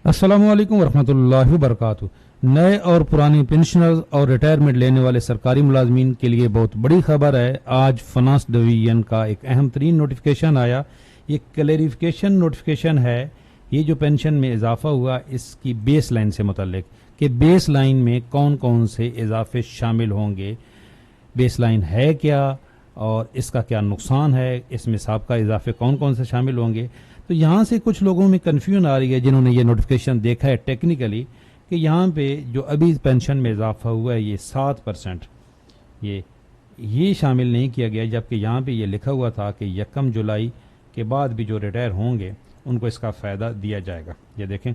السلام علیکم ورحمۃ اللہ وبرکاتہ۔ نئے اور پرانے پینشنرز اور ریٹائرمنٹ لینے والے سرکاری ملازمین کے لیے بہت بڑی خبر ہے۔ آج فنانس ڈویژن کا ایک اہم ترین نوٹیفیکیشن آیا۔ یہ کلیریفیکیشن نوٹیفیکیشن ہے۔ یہ جو پینشن میں اضافہ ہوا اس کی بیس لائن سے متعلق کہ بیس لائن میں کون کون سے اضافے شامل ہوں گے، بیس لائن ہے کیا اور اس کا کیا نقصان ہے، اس میں سابقہ اضافے کون کون سے شامل ہوں گے۔ تو یہاں سے کچھ لوگوں میں کنفیوژن آ رہی ہے جنہوں نے یہ نوٹیفیکیشن دیکھا ہے ٹیکنیکلی، کہ یہاں پہ جو ابھی پینشن میں اضافہ ہوا ہے یہ 7%، یہ شامل نہیں کیا گیا، جبکہ یہاں پہ یہ لکھا ہوا تھا کہ 1 جولائی کے بعد بھی جو ریٹائر ہوں گے ان کو اس کا فائدہ دیا جائے گا۔ یہ دیکھیں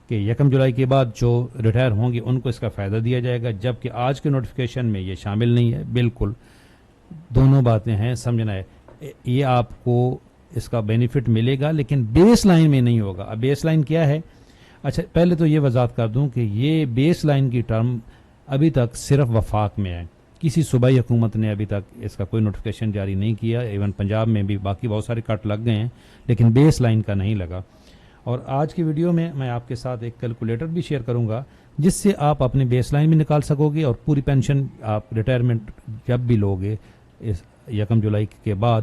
کہ 1 جولائی کے بعد جو ریٹائر ہوں گے ان کو اس کا فائدہ دیا جائے گا، جبکہ آج کے نوٹیفیکیشن میں یہ شامل نہیں ہے۔ بالکل دونوں باتیں ہیں، سمجھنا ہے۔ یہ آپ کو اس کا بینیفٹ ملے گا لیکن بیس لائن میں نہیں ہوگا۔ اب بیس لائن کیا ہے؟ اچھا، پہلے تو یہ وضاحت کر دوں کہ یہ بیس لائن کی ٹرم ابھی تک صرف وفاق میں ہے، کسی صوبائی حکومت نے ابھی تک اس کا کوئی نوٹیفیکیشن جاری نہیں کیا۔ ایون پنجاب میں بھی باقی بہت سارے کٹ لگ گئے ہیں لیکن بیس لائن کا نہیں لگا۔ اور آج کی ویڈیو میں آپ کے ساتھ ایک کیلکولیٹر بھی شیئر کروں گا جس سے آپ اپنے بیس لائن بھی نکال سکو گے اور پوری پینشن آپ ریٹائرمنٹ جب بھی لوگے اس 1 جولائی کے بعد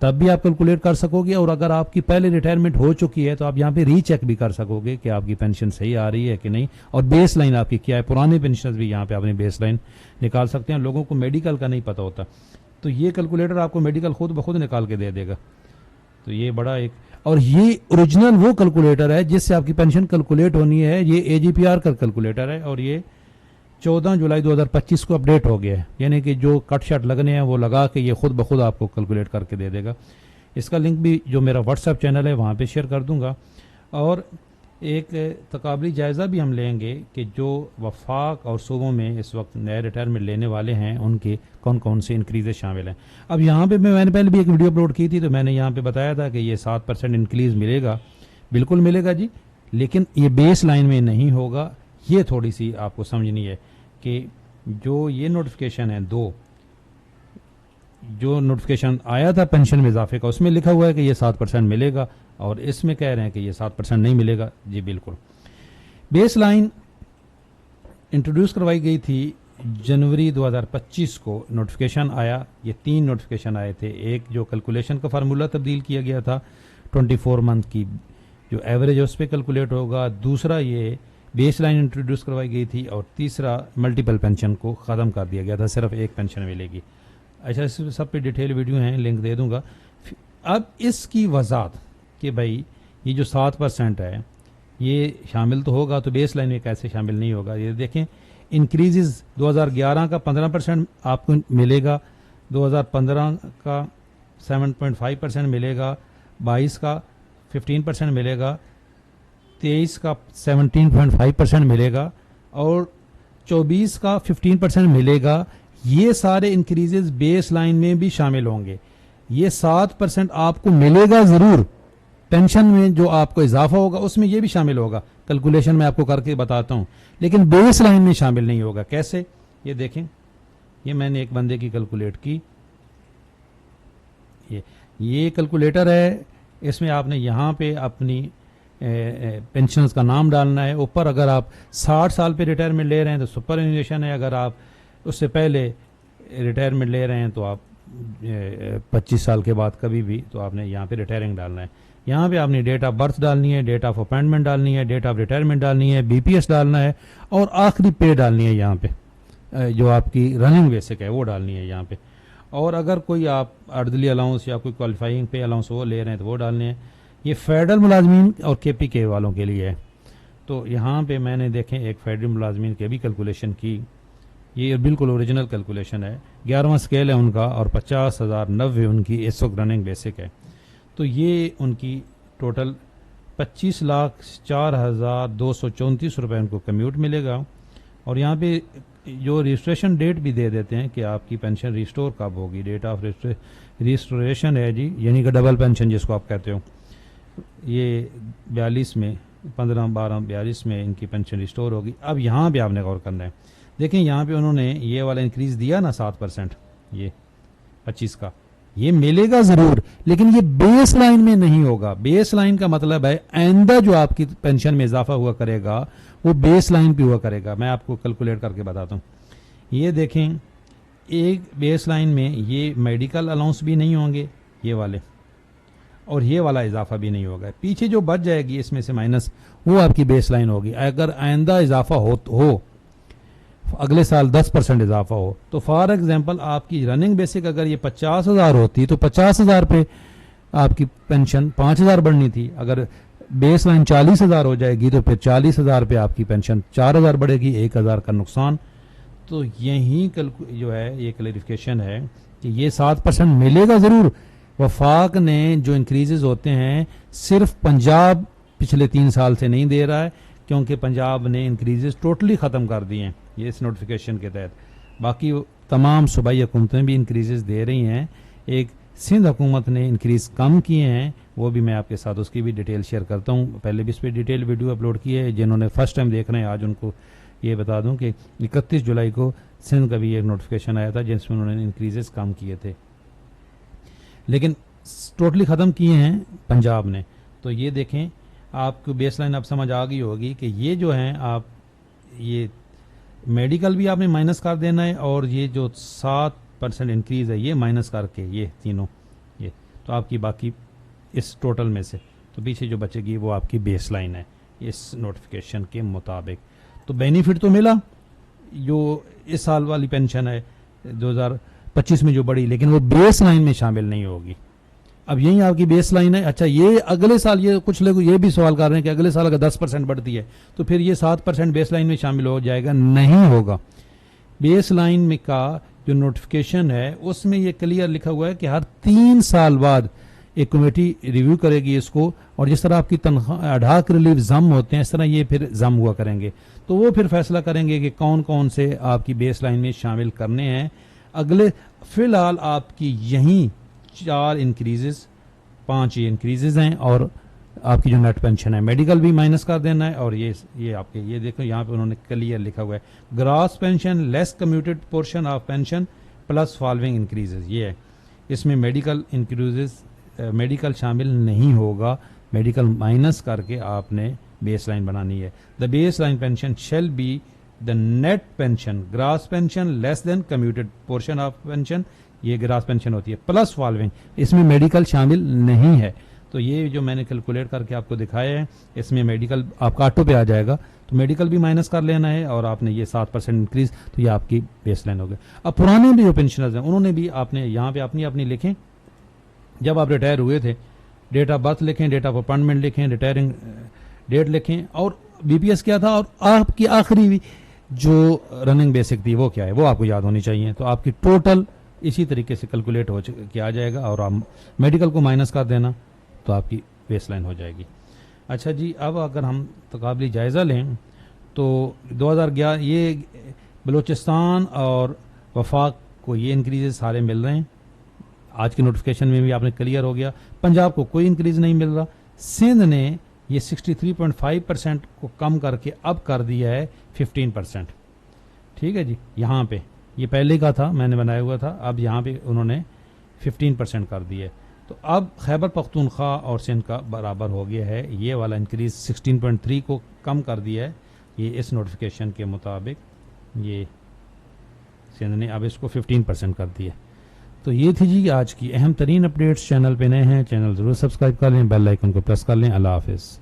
تب بھی آپ کیلکولیٹ کر سکو گے، اور اگر آپ کی پہلے ریٹائرمنٹ ہو چکی ہے تو آپ یہاں پہ ری چیک بھی کر سکو گے کہ آپ کی پینشن صحیح آ رہی ہے کہ نہیں، اور بیس لائن آپ کی کیا ہے۔ پرانے پینشنرز بھی یہاں پہ اپنی بیس لائن نکال سکتے ہیں۔ لوگوں کو میڈیکل کا نہیں پتہ ہوتا تو یہ کیلکولیٹر آپ کو میڈیکل خود بخود نکال کے دے دے گا۔ تو یہ بڑا ایک، اور یہ اوریجنل وہ کیلکولیٹر ہے جس سے آپ کی پینشن کیلکولیٹ ہونی ہے۔ یہ AGPR کا کیلکولیٹر ہے اور یہ 14 جولائی 2025 کو اپڈیٹ ہو گیا ہے، یعنی کہ جو کٹ شٹ لگنے ہیں وہ لگا کے یہ خود بخود آپ کو کیلکولیٹ کر کے دے دے گا۔ اس کا لنک بھی جو میرا واٹس ایپ چینل ہے وہاں پہ شیئر کر دوں گا، اور ایک تقابلی جائزہ بھی ہم لیں گے کہ جو وفاق اور صوبوں میں اس وقت نئے ریٹائرمنٹ لینے والے ہیں ان کے کون کون سے انکریزیں شامل ہیں۔ اب یہاں پہ میں نے پہلے بھی ایک ویڈیو اپلوڈ کی تھی تو میں نے یہاں پہ بتایا تھا کہ یہ 7% انکریز ملے گا، بالکل ملے گا جی، لیکن یہ بیس لائن میں نہیں ہوگا۔ یہ تھوڑی سی آپ کو سمجھنی ہے کہ جو یہ نوٹیفیکیشن ہے جو نوٹیفیکیشن آیا تھا پینشن میں اضافے کا، اس میں لکھا ہوا ہے کہ یہ 7% ملے گا، اور اس میں کہہ رہے ہیں کہ یہ 7% نہیں ملے گا۔ جی بالکل، بیس لائن انٹروڈیوس کروائی گئی تھی جنوری 2025 کو، نوٹیفیکیشن آیا، یہ 3 نوٹیفیکیشن آئے تھے۔ ایک جو کیلکولیشن کا فارمولہ تبدیل کیا گیا تھا 24 منتھ کی جو ایوریج ہے اس پہ کیلکولیٹ ہوگا، دوسرا یہ بیس لائن انٹروڈیوس کروائی گئی تھی، اور تیسرا ملٹیپل پینشن کو ختم کر دیا گیا تھا، صرف ایک پینشن ملے گی۔ اچھا، اس سب پہ ڈیٹیل ویڈیو ہیں، لنک دے دوں گا۔ اب اس کی وضاحت کہ بھائی یہ جو 7% ہے یہ شامل تو ہوگا تو بیس لائن میں کیسے شامل نہیں ہوگا۔ یہ دیکھیں، انکریزز 2011 کا 15% آپ کو ملے گا، 2015 کا 7.5% ملے گا، 22 کا 15% ملے گا، 23 کا 17.5% ملے گا، اور 24 کا 15% ملے گا۔ یہ سارے انکریزز بیس لائن میں بھی شامل ہوں گے۔ یہ 7% آپ کو ملے گا ضرور، پینشن میں جو آپ کو اضافہ ہوگا اس میں یہ بھی شامل ہوگا، کیلکولیشن میں آپ کو کر کے بتاتا ہوں، لیکن بیس لائن میں شامل نہیں ہوگا۔ کیسے؟ یہ دیکھیں، یہ میں نے ایک بندے کی کیلکولیٹ کی، یہ کیلکولیٹر ہے، اس میں آپ نے یہاں پہ اپنی پینشنز کا نام ڈالنا ہے۔ اوپر اگر آپ 60 سال پہ ریٹائرمنٹ لے رہے ہیں تو سپر انیویشن ہے، اگر آپ اس سے پہلے ریٹائرمنٹ لے رہے ہیں تو آپ 25 سال کے بعد کبھی بھی تو آپ نے یہاں پہ ریٹائرنگ ڈالنا ہے۔ یہاں پہ آپ نے ڈیٹ آف برتھ ڈالنی ہے، ڈیٹ آف اپائنٹمنٹ ڈالنی ہے، ڈیٹ آف ریٹائرمنٹ ڈالنی ہے، BPS ڈالنا ہے، اور آخری پے ڈالنی ہے یہاں پہ، جو آپ کی رننگ بیسک ہے وہ ڈالنی ہے یہاں پہ۔ اور اگر کوئی آپ ارڈلی الاؤنس یا کوئی کوالیفائنگ پے الاؤنس وہ لے رہے ہیں تو وہ ڈالنے ہیں۔ یہ فیڈرل ملازمین اور KPK والوں کے لیے ہے۔ تو یہاں پہ میں نے دیکھیں ایک فیڈرل ملازمین کی بھی کیلکولیشن کی، یہ بالکل اوریجنل کیلکولیشن ہے، 11واں اسکیل ہے ان کا، اور 50,090 ان کی اس وقت رننگ بیسک ہے۔ تو یہ ان کی ٹوٹل 25,04,234 روپے ان کو کمیوٹ ملے گا۔ اور یہاں پہ جو رجسٹریشن ڈیٹ بھی دے دیتے ہیں کہ آپ کی پینشن ریسٹور کب ہوگی، ڈیٹ آف ریسٹوریشن ہے جی، یعنی کہ ڈبل پینشن جس کو آپ کہتے ہو، یہ 42 میں 15/12/42 میں ان کی پینشن ریسٹور ہوگی۔ اب یہاں پہ آپ نے غور کرنا ہے، دیکھیں یہاں پہ انہوں نے یہ والا انکریز دیا نا 7%، یہ 25 کا، یہ ملے گا ضرور لیکن یہ بیس لائن میں نہیں ہوگا. بیس لائن کا مطلب ہے آئندہ جو آپ کی پینشن میں اضافہ ہوا کرے گا وہ بیس لائن پہ ہوا کرے گا. میں آپ کو کیلکولیٹ کر کے بتاتا ہوں. یہ دیکھیں ایک بیس لائن میں یہ میڈیکل الاؤنس بھی نہیں ہوں گے یہ والے, اور یہ والا اضافہ بھی نہیں ہوگا. پیچھے جو بچ جائے گی اس میں سے مائنس وہ آپ کی بیس لائن ہوگی. اگر آئندہ اضافہ ہو اگلے سال 10% اضافہ ہو تو فار ایگزامپل آپ کی رننگ بیسک اگر یہ 50,000 ہوتی تو 50,000 پہ آپ کی پینشن 5,000 بڑھنی تھی. اگر بیس لائن 40,000 ہو جائے گی تو پھر 40,000 پہ آپ کی پینشن 4,000 بڑھے گی, 1,000 کا نقصان. تو یہی جو ہے یہ کلیریفیکیشن ہے کہ یہ 7% ملے گا ضرور. وفاق نے جو انکریزز ہوتے ہیں صرف پنجاب پچھلے 3 سال سے نہیں دے رہا ہے کیونکہ پنجاب نے انکریزز ٹوٹلی ختم کر دیے ہیں یہ اس نوٹیفیکیشن کے تحت. باقی تمام صوبائی حکومتیں بھی انکریزز دے رہی ہیں. ایک سندھ حکومت نے انکریز کم کیے ہیں, وہ بھی میں آپ کے ساتھ اس کی بھی ڈیٹیل شیئر کرتا ہوں. پہلے بھی اس پہ ڈیٹیل ویڈیو اپلوڈ کی ہے. جنہوں نے فرسٹ ٹائم دیکھ رہے ہیں آج ان کو یہ بتا دوں کہ 31 جولائی کو سندھ کا بھی ایک نوٹیفیکیشن آیا تھا جس میں انہوں نے انکریزز کم کیے تھے لیکن ٹوٹلی ختم کیے ہیں پنجاب نے. تو یہ دیکھیں آپ کو بیس لائن اب سمجھ آ گئی ہوگی کہ یہ جو ہیں آپ یہ میڈیکل بھی آپ نے مائنس کر دینا ہے اور یہ جو 7% انکریز ہے یہ مائنس کر کے یہ تینوں یہ تو آپ کی باقی اس ٹوٹل میں سے تو پیچھے جو بچے گی وہ آپ کی بیس لائن ہے اس نوٹیفیکیشن کے مطابق. تو بینیفٹ تو ملا جو اس سال والی پینشن ہے 2025 میں جو بڑی, لیکن وہ بیس لائن میں شامل نہیں ہوگی. اب یہی آپ کی بیس لائن ہے. اچھا یہ اگلے سال یہ کچھ لوگ یہ بھی سوال کر رہے ہیں کہ اگلے سال اگر 10% بڑھتی ہے تو پھر یہ 7% بیس لائن میں شامل ہو جائے گا. نہیں ہوگا. بیس لائن میں کا جو نوٹیفیکیشن ہے اس میں یہ کلیئر لکھا ہوا ہے کہ ہر 3 سال بعد ایک کمیٹی ریویو کرے گی اس کو, اور جس طرح آپ کی تنخواہ اڈاک ریلیف ضم ہوتے ہیں اس طرح یہ پھر ضم ہوا کریں گے. تو وہ پھر فیصلہ کریں گے کہ کون کون سے آپ کی بیس لائن میں شامل کرنے ہیں. اگلے فی الحال آپ کی یہیں 4 انکریزز 5 یہ انکریزز ہیں اور آپ کی جو نیٹ پینشن ہے میڈیکل بھی مائنس کر دینا ہے. اور یہ آپ کے یہ دیکھو یہاں پہ انہوں نے کلیئر لکھا ہوا ہے gross pension less commuted portion of pension plus following increases. یہ ہے اس میں میڈیکل انکریزز میڈیکل شامل نہیں ہوگا. میڈیکل مائنس کر کے آپ نے بیس لائن بنانی ہے. The base line pension shall be the net pension gross pension less than commuted portion of pension. یہ گراس پینشن ہوتی ہے پلس فالوئنگ, اس میں میڈیکل شامل نہیں ہے. تو یہ جو میں نے کیلکولیٹ کر کے آپ کو دکھایا ہے اس میں میڈیکل آپ کا آٹو پہ آ جائے گا تو میڈیکل بھی مائنس کر لینا ہے اور آپ نے یہ 7% انکریز تو یہ آپ کی بیس لائن ہوگی. اب پرانے بھی جو پینشنرز ہیں انہوں نے بھی آپ نے یہاں پہ اپنی لکھیں جب آپ ریٹائر ہوئے تھے, ڈیٹ آف برتھ لکھیں, ڈیٹ آف اپائنٹمنٹ لکھیں, ریٹائرنگ ڈیٹ لکھیں اور بی پی ایس کیا تھا اور آپ کی آخری جو رننگ بیسک تھی وہ کیا ہے وہ آپ کو یاد ہونی چاہیے. تو آپ کی ٹوٹل اسی طریقے سے کیلکولیٹ ہو کے آ جائے گا اور آپ میڈیکل کو مائنس کر دینا تو آپ کی بیس لائن ہو جائے گی. اچھا جی, اب اگر ہم تقابلی جائزہ لیں تو 2011 یہ بلوچستان اور وفاق کو یہ انکریزز سارے مل رہے ہیں. آج کی نوٹیفیکیشن میں بھی آپ نے کلیئر ہو گیا. پنجاب کو کوئی انکریز نہیں مل رہا. سندھ نے یہ 63.5% کو کم کر کے اب کر دیا ہے 15%. ٹھیک ہے جی, یہاں پہ یہ پہلے کا تھا میں نے بنایا ہوا تھا, اب یہاں پہ انہوں نے 15% کر دیا ہے. تو اب خیبر پختونخوا اور سندھ کا برابر ہو گیا ہے. یہ والا انکریز 16.3 کو کم کر دیا ہے یہ اس نوٹیفیکیشن کے مطابق. یہ سندھ نے اب اس کو 15% کر دیا. تو یہ تھی جی آج کی اہم ترین اپڈیٹس. چینل پہ نئے ہیں چینل ضرور سبسکرائب کر لیں, بیل آئیکن کو پریس کر لیں. اللہ حافظ.